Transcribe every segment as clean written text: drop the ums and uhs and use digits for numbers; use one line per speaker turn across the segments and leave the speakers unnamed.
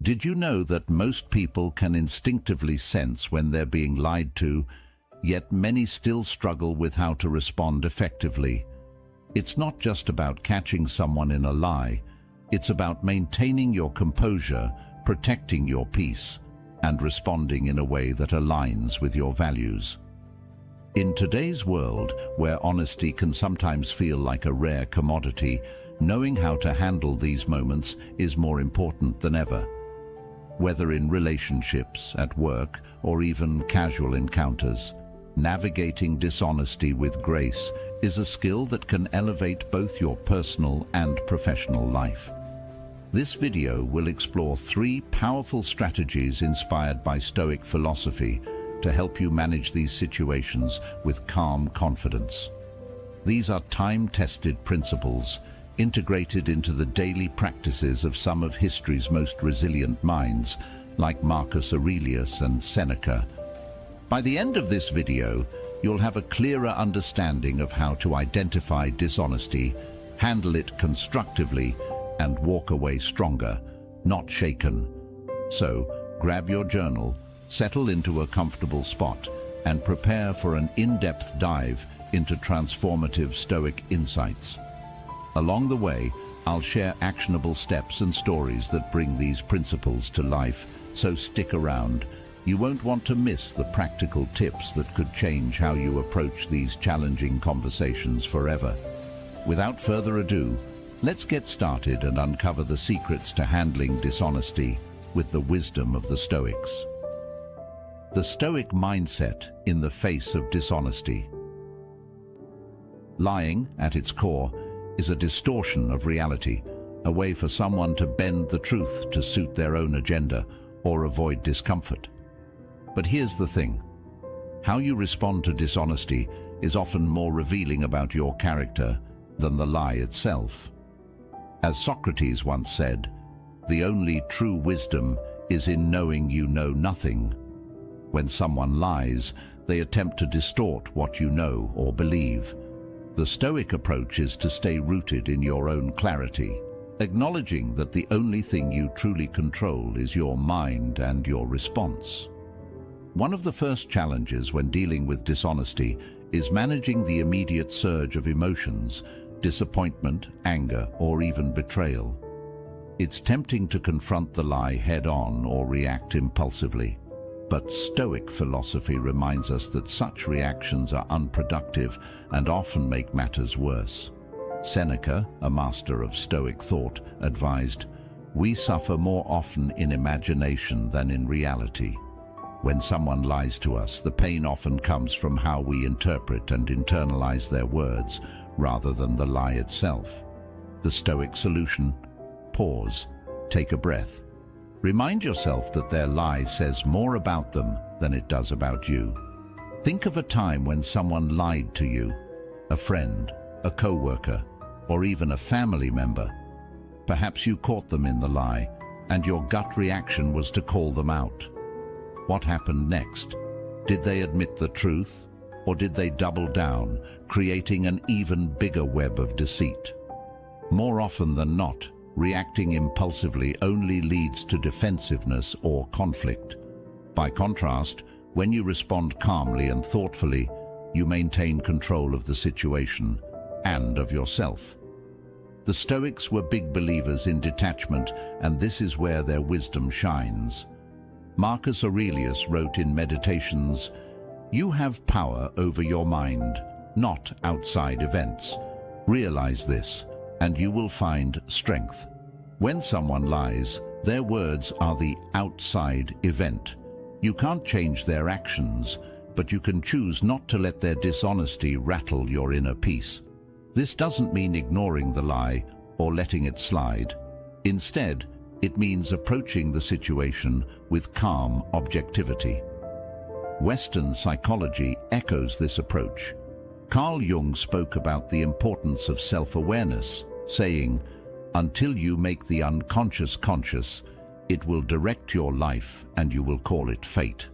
Did you know that most people can instinctively sense when they're being lied to, yet many still struggle with how to respond effectively? It's not just about catching someone in a lie, it's about maintaining your composure, protecting your peace, and responding in a way that aligns with your values. In today's world, where honesty can sometimes feel like a rare commodity, knowing how to handle these moments is more important than ever. Whether in relationships, at work, or even casual encounters, navigating dishonesty with grace is a skill that can elevate both your personal and professional life. This video will explore 3 powerful strategies inspired by Stoic philosophy to help you manage these situations with calm confidence. These are time-tested principles integrated into the daily practices of some of history's most resilient minds, like Marcus Aurelius and Seneca. By the end of this video, you'll have a clearer understanding of how to identify dishonesty, handle it constructively, and walk away stronger, not shaken. So, grab your journal, settle into a comfortable spot, and prepare for an in-depth dive into transformative Stoic insights. Along the way, I'll share actionable steps and stories that bring these principles to life, so stick around. You won't want to miss the practical tips that could change how you approach these challenging conversations forever. Without further ado, let's get started and uncover the secrets to handling dishonesty with the wisdom of the Stoics. The Stoic mindset in the face of dishonesty. Lying, at its core, is a distortion of reality, a way for someone to bend the truth to suit their own agenda or avoid discomfort. But here's the thing. How you respond to dishonesty is often more revealing about your character than the lie itself. As Socrates once said, "The only true wisdom is in knowing you know nothing." When someone lies, they attempt to distort what you know or believe. The Stoic approach is to stay rooted in your own clarity, acknowledging that the only thing you truly control is your mind and your response. One of the first challenges when dealing with dishonesty is managing the immediate surge of emotions, disappointment, anger, or even betrayal. It's tempting to confront the lie head-on or react impulsively. But Stoic philosophy reminds us that such reactions are unproductive and often make matters worse. Seneca, a master of Stoic thought, advised, "We suffer more often in imagination than in reality." When someone lies to us, the pain often comes from how we interpret and internalize their words rather than the lie itself. The Stoic solution? Pause, take a breath. Remind yourself that their lie says more about them than it does about you. Think of a time when someone lied to you, a friend, a co-worker, or even a family member. Perhaps you caught them in the lie, and your gut reaction was to call them out. What happened next? Did they admit the truth, or did they double down, creating an even bigger web of deceit? More often than not, reacting impulsively only leads to defensiveness or conflict. By contrast, when you respond calmly and thoughtfully, you maintain control of the situation and of yourself. The Stoics were big believers in detachment, and this is where their wisdom shines. Marcus Aurelius wrote in Meditations, "You have power over your mind, not outside events. Realize this, and you will find strength." When someone lies, their words are the outside event. You can't change their actions, but you can choose not to let their dishonesty rattle your inner peace. This doesn't mean ignoring the lie or letting it slide. Instead, it means approaching the situation with calm objectivity. Western psychology echoes this approach. Carl Jung spoke about the importance of self-awareness, saying, "Until you make the unconscious conscious, it will direct your life and you will call it fate."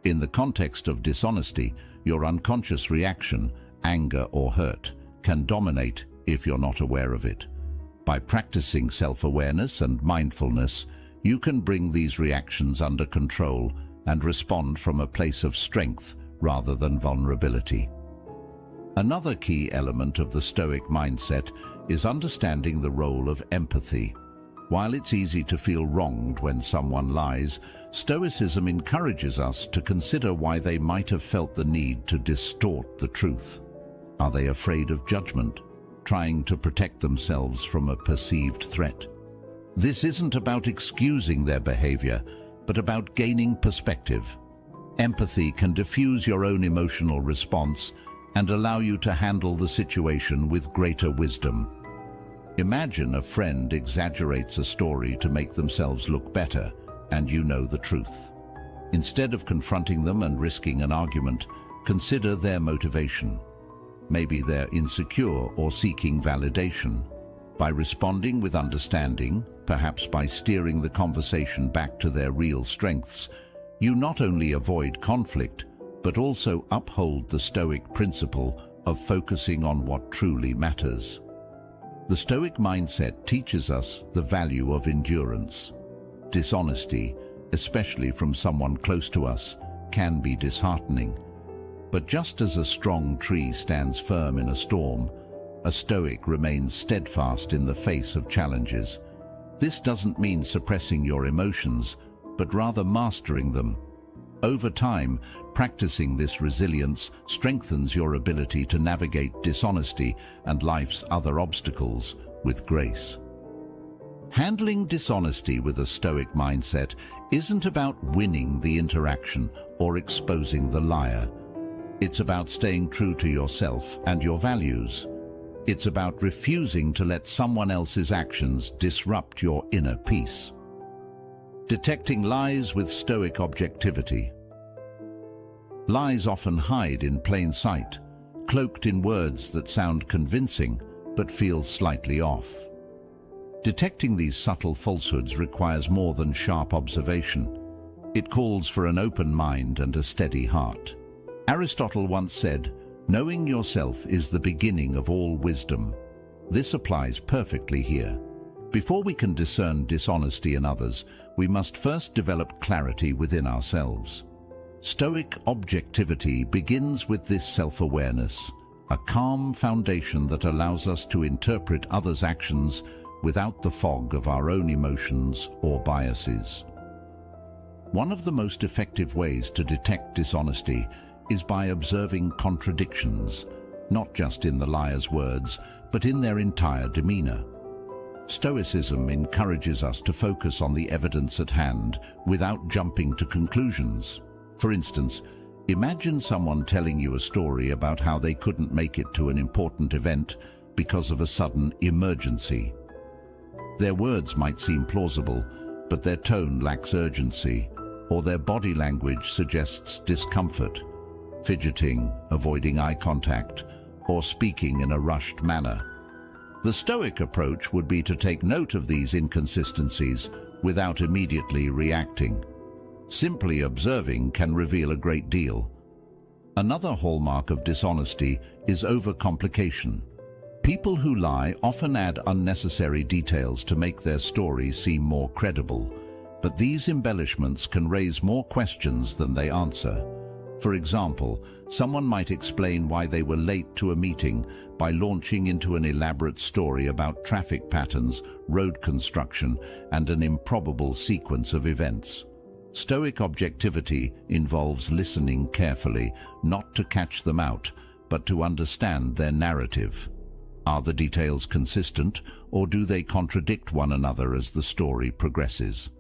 In the context of dishonesty, your unconscious reaction, anger or hurt, can dominate if you're not aware of it. By practicing self-awareness and mindfulness, you can bring these reactions under control and respond from a place of strength rather than vulnerability. Another key element of the Stoic mindset is understanding the role of empathy. While it's easy to feel wronged when someone lies, Stoicism encourages us to consider why they might have felt the need to distort the truth. Are they afraid of judgment, trying to protect themselves from a perceived threat? This isn't about excusing their behavior, but about gaining perspective. Empathy can diffuse your own emotional response and allow you to handle the situation with greater wisdom. Imagine a friend exaggerates a story to make themselves look better, and you know the truth. Instead of confronting them and risking an argument, consider their motivation. Maybe they're insecure or seeking validation. By responding with understanding, perhaps by steering the conversation back to their real strengths, you not only avoid conflict, but also uphold the Stoic principle of focusing on what truly matters. The Stoic mindset teaches us the value of endurance. Dishonesty, especially from someone close to us, can be disheartening. But just as a strong tree stands firm in a storm, a Stoic remains steadfast in the face of challenges. This doesn't mean suppressing your emotions, but rather mastering them. Over time, practicing this resilience strengthens your ability to navigate dishonesty and life's other obstacles with grace. Handling dishonesty with a Stoic mindset isn't about winning the interaction or exposing the liar. It's about staying true to yourself and your values. It's about refusing to let someone else's actions disrupt your inner peace. Detecting lies with Stoic objectivity. Lies often hide in plain sight, cloaked in words that sound convincing but feel slightly off. Detecting these subtle falsehoods requires more than sharp observation. It calls for an open mind and a steady heart. Aristotle once said, "Knowing yourself is the beginning of all wisdom." This applies perfectly here. Before we can discern dishonesty in others, we must first develop clarity within ourselves. Stoic objectivity begins with this self-awareness, a calm foundation that allows us to interpret others' actions without the fog of our own emotions or biases. One of the most effective ways to detect dishonesty is by observing contradictions, not just in the liar's words, but in their entire demeanor. Stoicism encourages us to focus on the evidence at hand without jumping to conclusions. For instance, imagine someone telling you a story about how they couldn't make it to an important event because of a sudden emergency. Their words might seem plausible, but their tone lacks urgency, or their body language suggests discomfort, fidgeting, avoiding eye contact, or speaking in a rushed manner. The Stoic approach would be to take note of these inconsistencies without immediately reacting. Simply observing can reveal a great deal. Another hallmark of dishonesty is overcomplication. People who lie often add unnecessary details to make their story seem more credible, but these embellishments can raise more questions than they answer. For example, someone might explain why they were late to a meeting by launching into an elaborate story about traffic patterns, road construction, and an improbable sequence of events. Stoic objectivity involves listening carefully, not to catch them out, but to understand their narrative. Are the details consistent, or do they contradict one another as the story progresses?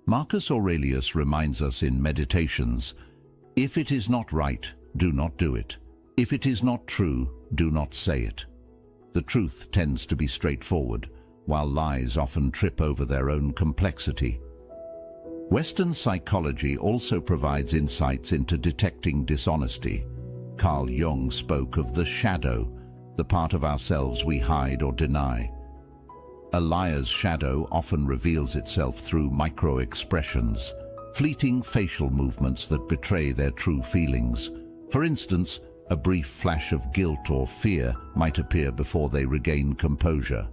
Marcus Aurelius reminds us in Meditations, "If it is not right, do not do it. If it is not true, do not say it." The truth tends to be straightforward, while lies often trip over their own complexity. Western psychology also provides insights into detecting dishonesty. Carl Jung spoke of the shadow, the part of ourselves we hide or deny. A liar's shadow often reveals itself through micro-expressions, fleeting facial movements that betray their true feelings. For instance, a brief flash of guilt or fear might appear before they regain composure.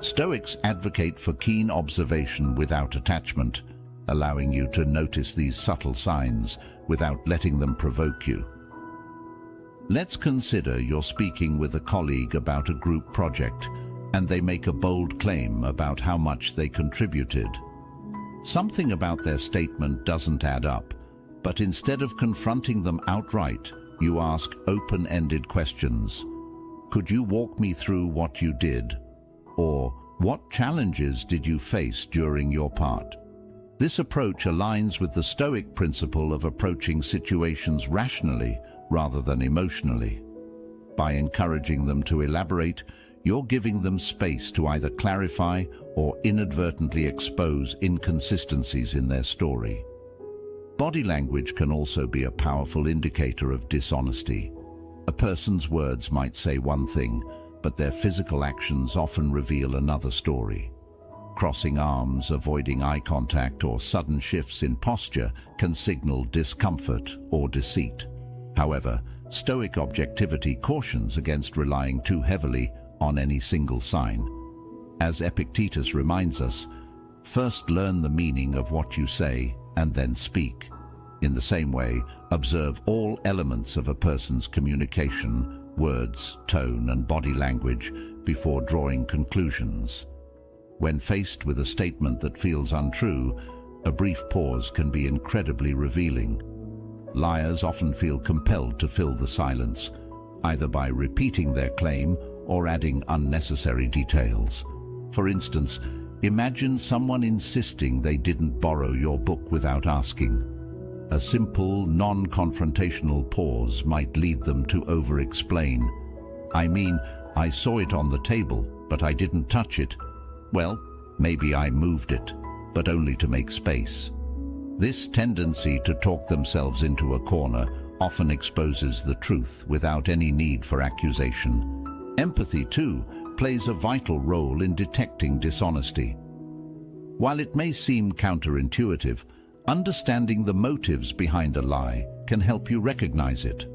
Stoics advocate for keen observation without attachment, allowing you to notice these subtle signs without letting them provoke you. Let's consider you're speaking with a colleague about a group project, and they make a bold claim about how much they contributed. Something about their statement doesn't add up, but instead of confronting them outright, you ask open-ended questions. Could you walk me through what you did? Or, what challenges did you face during your part? This approach aligns with the Stoic principle of approaching situations rationally rather than emotionally. By encouraging them to elaborate, you're giving them space to either clarify or inadvertently expose inconsistencies in their story. Body language can also be a powerful indicator of dishonesty. A person's words might say one thing, but their physical actions often reveal another story. Crossing arms, avoiding eye contact, or sudden shifts in posture can signal discomfort or deceit. However, Stoic objectivity cautions against relying too heavily on any single sign. As Epictetus reminds us, first learn the meaning of what you say and then speak. In the same way, observe all elements of a person's communication, words, tone, and body language before drawing conclusions. When faced with a statement that feels untrue, a brief pause can be incredibly revealing. Liars often feel compelled to fill the silence, either by repeating their claim or adding unnecessary details. For instance, imagine someone insisting they didn't borrow your book without asking. A simple, non-confrontational pause might lead them to over-explain. I mean, I saw it on the table, but I didn't touch it. Well, maybe I moved it, but only to make space. This tendency to talk themselves into a corner often exposes the truth without any need for accusation. Empathy, too, plays a vital role in detecting dishonesty. While it may seem counterintuitive, understanding the motives behind a lie can help you recognize it.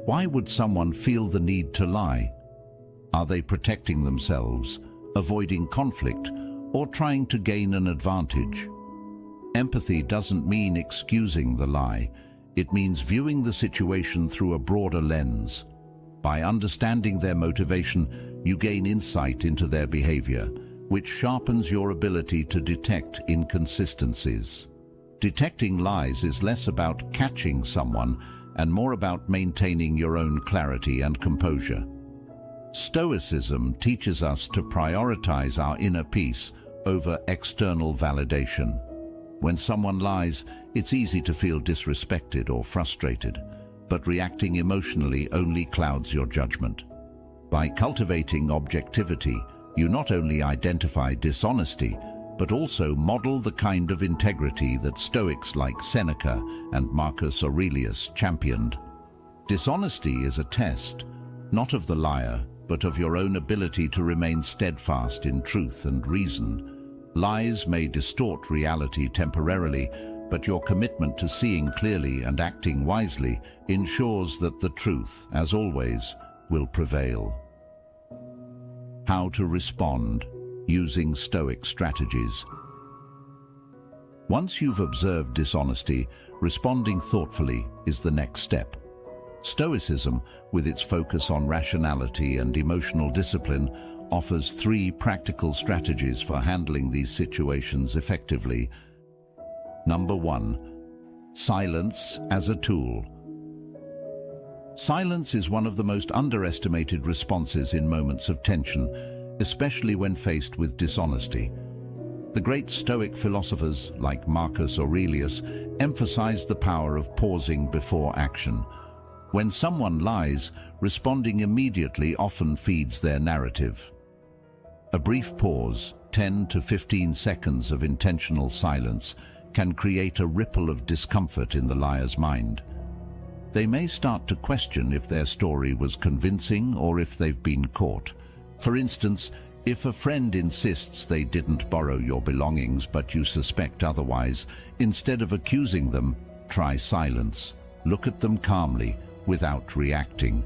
Why would someone feel the need to lie? Are they protecting themselves, avoiding conflict, or trying to gain an advantage? Empathy doesn't mean excusing the lie. It means viewing the situation through a broader lens. By understanding their motivation, you gain insight into their behavior, which sharpens your ability to detect inconsistencies. Detecting lies is less about catching someone and more about maintaining your own clarity and composure. Stoicism teaches us to prioritize our inner peace over external validation. When someone lies, it's easy to feel disrespected or frustrated, but reacting emotionally only clouds your judgment. By cultivating objectivity, you not only identify dishonesty, but also model the kind of integrity that Stoics like Seneca and Marcus Aurelius championed. Dishonesty is a test, not of the liar, but of your own ability to remain steadfast in truth and reason. Lies may distort reality temporarily, but your commitment to seeing clearly and acting wisely ensures that the truth, as always, will prevail. How to respond using Stoic strategies. Once you've observed dishonesty, responding thoughtfully is the next step. Stoicism, with its focus on rationality and emotional discipline, offers 3 practical strategies for handling these situations effectively. Number 1. Silence as a tool. Silence is one of the most underestimated responses in moments of tension, especially when faced with dishonesty. The great Stoic philosophers, like Marcus Aurelius, emphasized the power of pausing before action. When someone lies, responding immediately often feeds their narrative. A brief pause, 10 to 15 seconds of intentional silence, can create a ripple of discomfort in the liar's mind. They may start to question if their story was convincing or if they've been caught. For instance, if a friend insists they didn't borrow your belongings but you suspect otherwise, instead of accusing them, try silence. Look at them calmly, without reacting.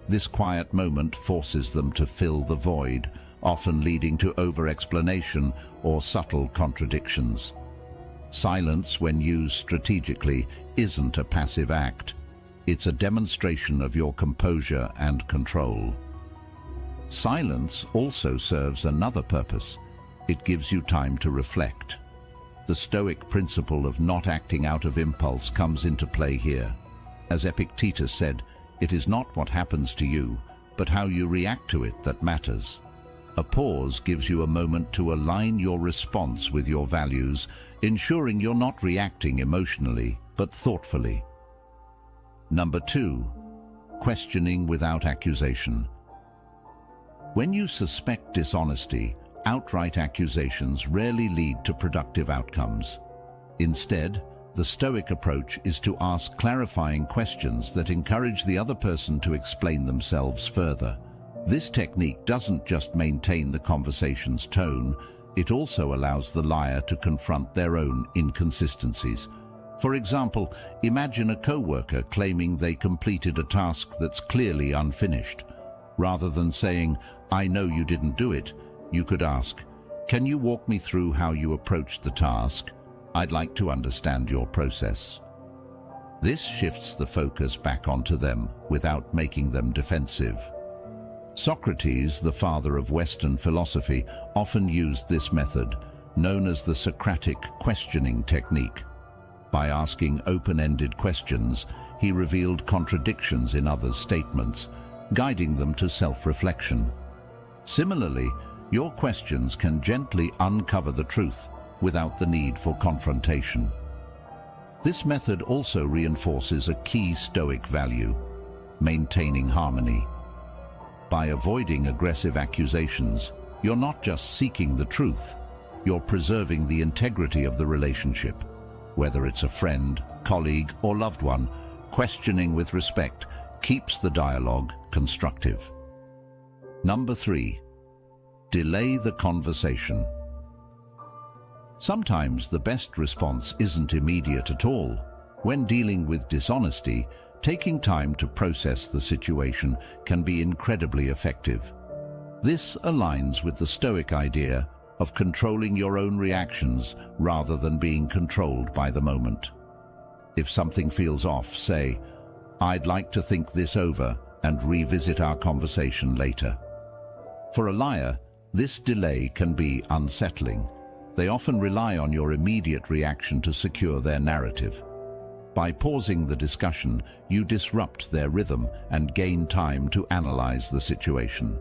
This quiet moment forces them to fill the void, often leading to over-explanation or subtle contradictions. Silence, when used strategically, isn't a passive act. It's a demonstration of your composure and control. Silence also serves another purpose. It gives you time to reflect. The Stoic principle of not acting out of impulse comes into play here. As Epictetus said, it is not what happens to you, but how you react to it that matters. A pause gives you a moment to align your response with your values, ensuring you're not reacting emotionally, but thoughtfully. Number 2, questioning without accusation. When you suspect dishonesty, outright accusations rarely lead to productive outcomes. Instead, the Stoic approach is to ask clarifying questions that encourage the other person to explain themselves further. This technique doesn't just maintain the conversation's tone, it also allows the liar to confront their own inconsistencies. For example, imagine a co-worker claiming they completed a task that's clearly unfinished. Rather than saying, "I know you didn't do it," you could ask, "Can you walk me through how you approached the task? I'd like to understand your process." This shifts the focus back onto them without making them defensive. Socrates, the father of Western philosophy, often used this method, known as the Socratic questioning technique. By asking open-ended questions, he revealed contradictions in others' statements, guiding them to self-reflection. Similarly, your questions can gently uncover the truth without the need for confrontation. This method also reinforces a key Stoic value: maintaining harmony. By avoiding aggressive accusations, you're not just seeking the truth, you're preserving the integrity of the relationship. Whether it's a friend, colleague, or loved one, questioning with respect keeps the dialogue constructive. Number 3, delay the conversation. Sometimes the best response isn't immediate at all. When dealing with dishonesty, taking time to process the situation can be incredibly effective. This aligns with the Stoic idea of controlling your own reactions rather than being controlled by the moment. If something feels off, say, "I'd like to think this over and revisit our conversation later." For a liar, this delay can be unsettling. They often rely on your immediate reaction to secure their narrative. By pausing the discussion, you disrupt their rhythm and gain time to analyze the situation.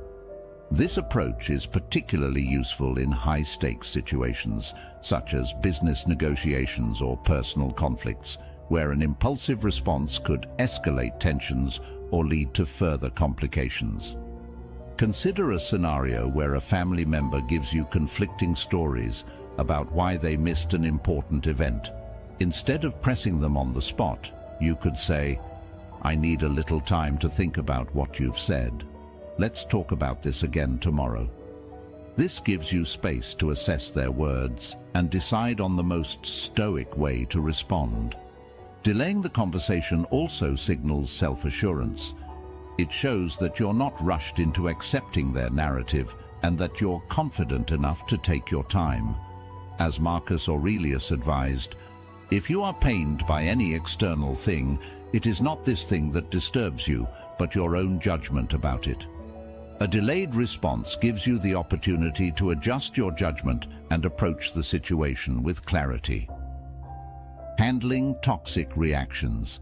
This approach is particularly useful in high-stakes situations, such as business negotiations or personal conflicts, where an impulsive response could escalate tensions or lead to further complications. Consider a scenario where a family member gives you conflicting stories about why they missed an important event. Instead of pressing them on the spot, you could say, "I need a little time to think about what you've said. Let's talk about this again tomorrow." This gives you space to assess their words and decide on the most Stoic way to respond. Delaying the conversation also signals self-assurance. It shows that you're not rushed into accepting their narrative and that you're confident enough to take your time. As Marcus Aurelius advised, "If you are pained by any external thing, it is not this thing that disturbs you, but your own judgment about it." A delayed response gives you the opportunity to adjust your judgment and approach the situation with clarity. Handling toxic reactions.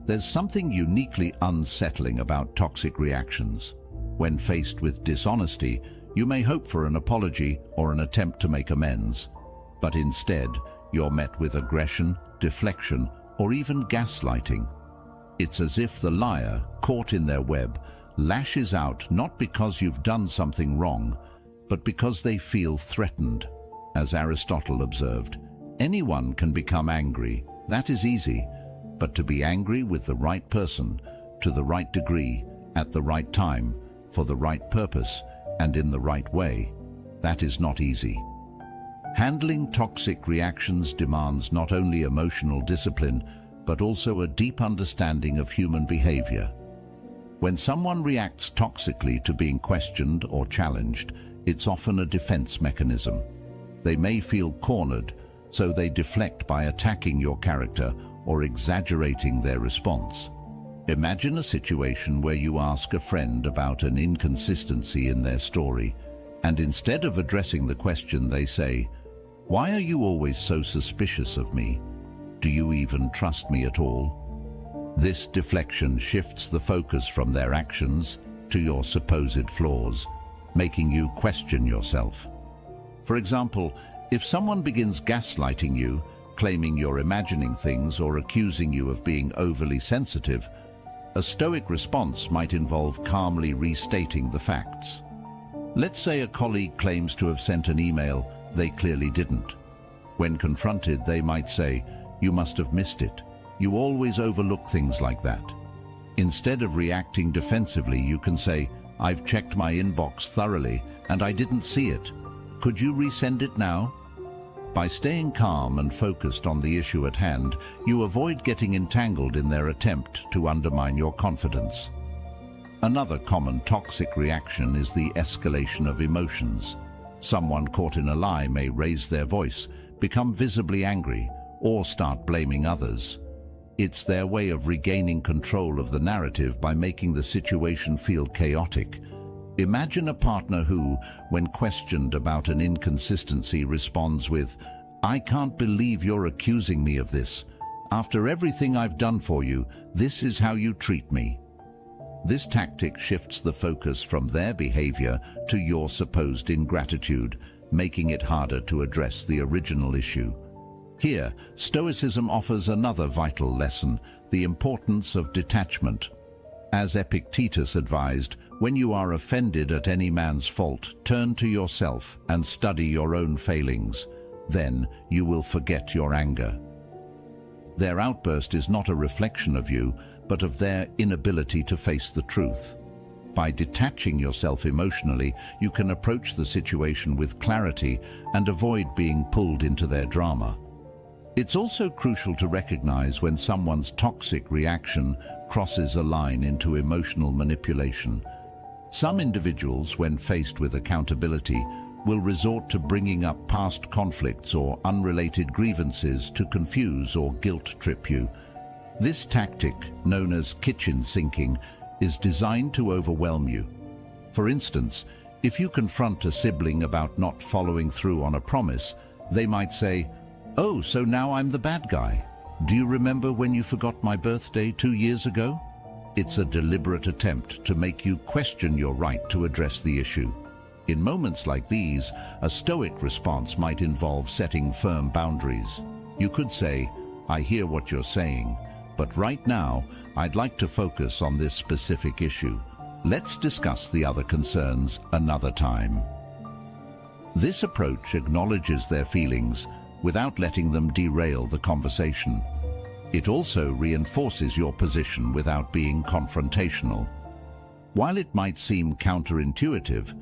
There's something uniquely unsettling about toxic reactions. When faced with dishonesty, you may hope for an apology or an attempt to make amends, but instead, you're met with aggression, deflection, or even gaslighting. It's as if the liar, caught in their web, lashes out not because you've done something wrong, but because they feel threatened. As Aristotle observed, anyone can become angry. That is easy. But to be angry with the right person, to the right degree, at the right time, for the right purpose, and in the right way, that is not easy. Handling toxic reactions demands not only emotional discipline, but also a deep understanding of human behavior. When someone reacts toxically to being questioned or challenged, it's often a defense mechanism. They may feel cornered, so they deflect by attacking your character or exaggerating their response. Imagine a situation where you ask a friend about an inconsistency in their story, and instead of addressing the question, they say, "Why are you always so suspicious of me? Do you even trust me at all?" This deflection shifts the focus from their actions to your supposed flaws, making you question yourself. For example, if someone begins gaslighting you, claiming you're imagining things or accusing you of being overly sensitive, a Stoic response might involve calmly restating the facts. Let's say a colleague claims to have sent an email they clearly didn't. When confronted, they might say, "You must have missed it. You always overlook things like that." Instead of reacting defensively, you can say, "I've checked my inbox thoroughly and I didn't see it. Could you resend it now?" By staying calm and focused on the issue at hand, you avoid getting entangled in their attempt to undermine your confidence. Another common toxic reaction is the escalation of emotions. Someone caught in a lie may raise their voice, become visibly angry, or start blaming others. It's their way of regaining control of the narrative by making the situation feel chaotic. Imagine a partner who, when questioned about an inconsistency, responds with, "I can't believe you're accusing me of this. After everything I've done for you, this is how you treat me." This tactic shifts the focus from their behavior to your supposed ingratitude, making it harder to address the original issue. Here, Stoicism offers another vital lesson, the importance of detachment. As Epictetus advised, when you are offended at any man's fault, turn to yourself and study your own failings. Then you will forget your anger. Their outburst is not a reflection of you, but of their inability to face the truth. By detaching yourself emotionally, you can approach the situation with clarity and avoid being pulled into their drama. It's also crucial to recognize when someone's toxic reaction crosses a line into emotional manipulation. Some individuals, when faced with accountability, will resort to bringing up past conflicts or unrelated grievances to confuse or guilt-trip you. This tactic, known as kitchen sinking, is designed to overwhelm you. For instance, if you confront a sibling about not following through on a promise, they might say, "Oh, so now I'm the bad guy. Do you remember when you forgot my birthday 2 years ago?" It's a deliberate attempt to make you question your right to address the issue. In moments like these, a Stoic response might involve setting firm boundaries. You could say, "I hear what you're saying, but right now, I'd like to focus on this specific issue. Let's discuss the other concerns another time." This approach acknowledges their feelings without letting them derail the conversation. It also reinforces your position without being confrontational. While it might seem counterintuitive,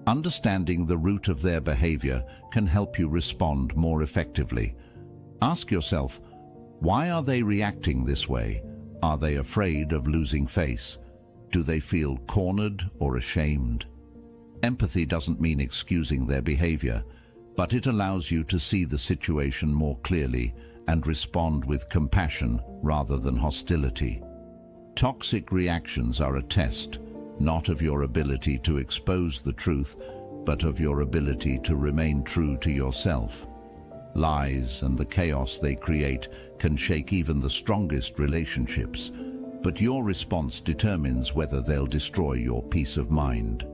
understanding the root of their behavior can help you respond more effectively. Ask yourself, why are they reacting this way? Are they afraid of losing face? Do they feel cornered or ashamed? Empathy doesn't mean excusing their behavior, but it allows you to see the situation more clearly and respond with compassion rather than hostility. Toxic reactions are a test, not of your ability to expose the truth, but of your ability to remain true to yourself. Lies and the chaos they create can shake even the strongest relationships, but your response determines whether they'll destroy your peace of mind.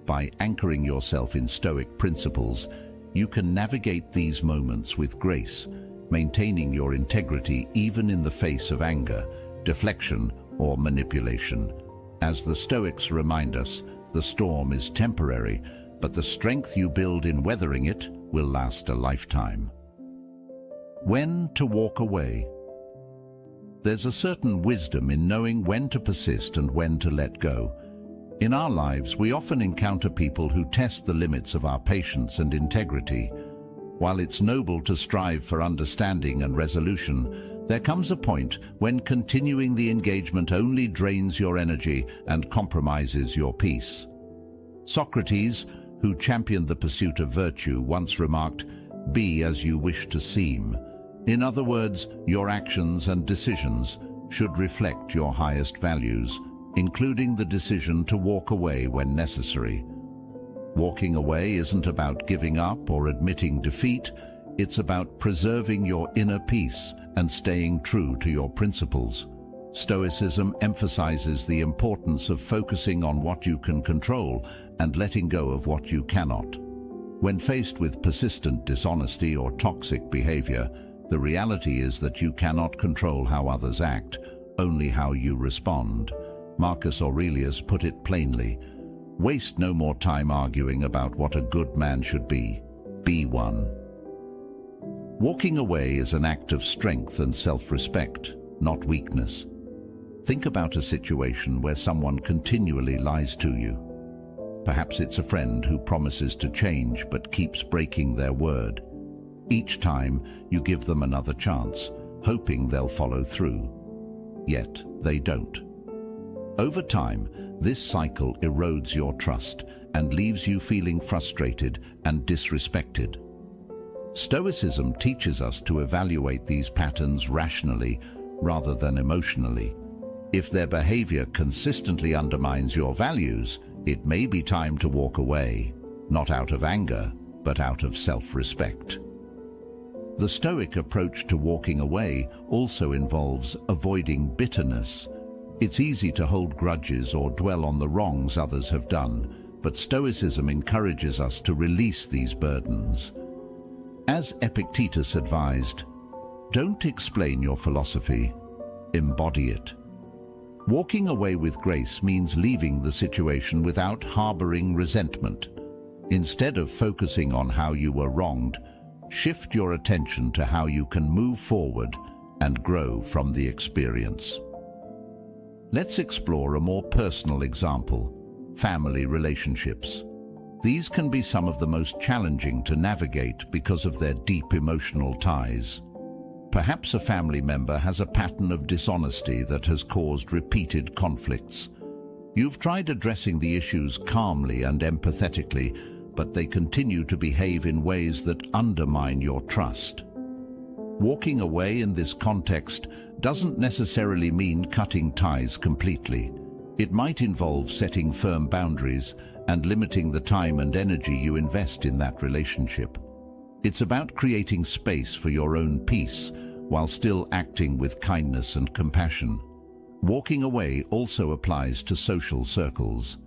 By anchoring yourself in Stoic principles, you can navigate these moments with grace, maintaining your integrity even in the face of anger, deflection, or manipulation. As the Stoics remind us, the storm is temporary, but the strength you build in weathering it will last a lifetime. When to walk away. There's a certain wisdom in knowing when to persist and when to let go. In our lives, we often encounter people who test the limits of our patience and integrity. While it's noble to strive for understanding and resolution, there comes a point when continuing the engagement only drains your energy and compromises your peace. Socrates, who championed the pursuit of virtue, once remarked, "Be as you wish to seem." In other words, your actions and decisions should reflect your highest values, including the decision to walk away when necessary. Walking away isn't about giving up or admitting defeat, it's about preserving your inner peace and staying true to your principles. Stoicism emphasizes the importance of focusing on what you can control and letting go of what you cannot. When faced with persistent dishonesty or toxic behavior, the reality is that you cannot control how others act, only how you respond. Marcus Aurelius put it plainly, "Waste no more time arguing about what a good man should be. Be one." Walking away is an act of strength and self-respect, not weakness. Think about a situation where someone continually lies to you. Perhaps it's a friend who promises to change but keeps breaking their word. Each time you give them another chance, hoping they'll follow through. Yet they don't. Over time, this cycle erodes your trust and leaves you feeling frustrated and disrespected. Stoicism teaches us to evaluate these patterns rationally rather than emotionally. If their behavior consistently undermines your values, it may be time to walk away, not out of anger, but out of self-respect. The Stoic approach to walking away also involves avoiding bitterness. It's easy to hold grudges or dwell on the wrongs others have done, but Stoicism encourages us to release these burdens. As Epictetus advised, don't explain your philosophy, embody it. Walking away with grace means leaving the situation without harboring resentment. Instead of focusing on how you were wronged, shift your attention to how you can move forward and grow from the experience. Let's explore a more personal example: family relationships. These can be some of the most challenging to navigate because of their deep emotional ties. Perhaps a family member has a pattern of dishonesty that has caused repeated conflicts. You've tried addressing the issues calmly and empathetically, but they continue to behave in ways that undermine your trust. Walking away in this context doesn't necessarily mean cutting ties completely. It might involve setting firm boundaries and limiting the time and energy you invest in that relationship. It's about creating space for your own peace while still acting with kindness and compassion. Walking away also applies to social circles.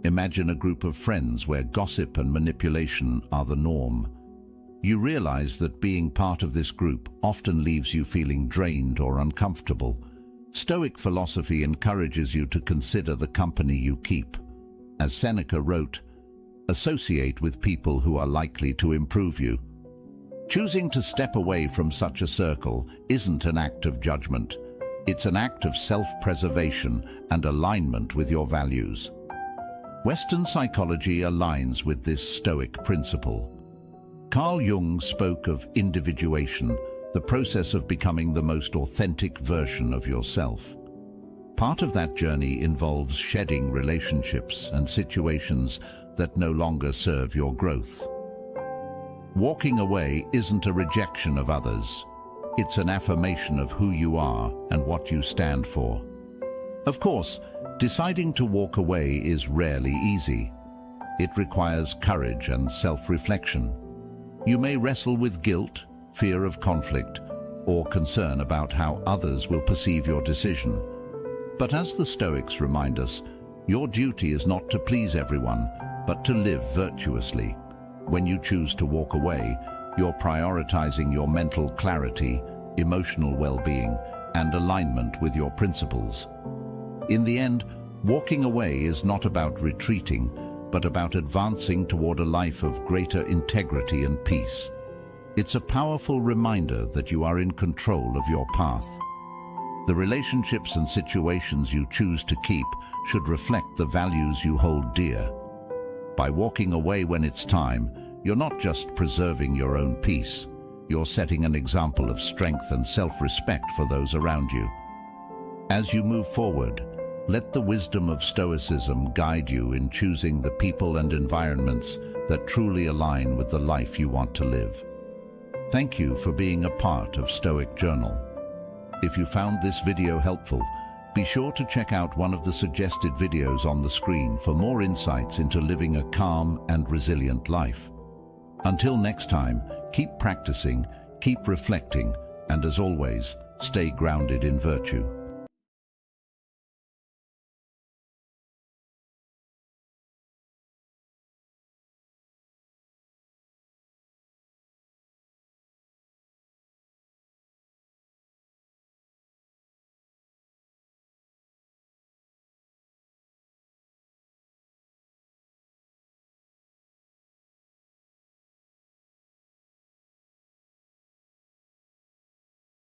Imagine a group of friends where gossip and manipulation are the norm. You realize that being part of this group often leaves you feeling drained or uncomfortable. Stoic philosophy encourages you to consider the company you keep. As Seneca wrote, "Associate with people who are likely to improve you." Choosing to step away from such a circle isn't an act of judgment. It's an act of self-preservation and alignment with your values. Western psychology aligns with this Stoic principle. Carl Jung spoke of individuation, the process of becoming the most authentic version of yourself. Part of that journey involves shedding relationships and situations that no longer serve your growth. Walking away isn't a rejection of others. It's an affirmation of who you are and what you stand for. Of course, deciding to walk away is rarely easy. It requires courage and self-reflection. You may wrestle with guilt, fear of conflict, or concern about how others will perceive your decision. But as the Stoics remind us, your duty is not to please everyone, but to live virtuously. When you choose to walk away, you're prioritizing your mental clarity, emotional well-being, and alignment with your principles. In the end, walking away is not about retreating, but about advancing toward a life of greater integrity and peace. It's a powerful reminder that you are in control of your path. The relationships and situations you choose to keep should reflect the values you hold dear. By walking away when it's time, you're not just preserving your own peace, you're setting an example of strength and self-respect for those around you. As you move forward, let the wisdom of Stoicism guide you in choosing the people and environments that truly align with the life you want to live. Thank you for being a part of Stoic Journal. If you found this video helpful, be sure to check out one of the suggested videos on the screen for more insights into living a calm and resilient life. Until next time, keep practicing, keep reflecting, and as always, stay grounded in virtue.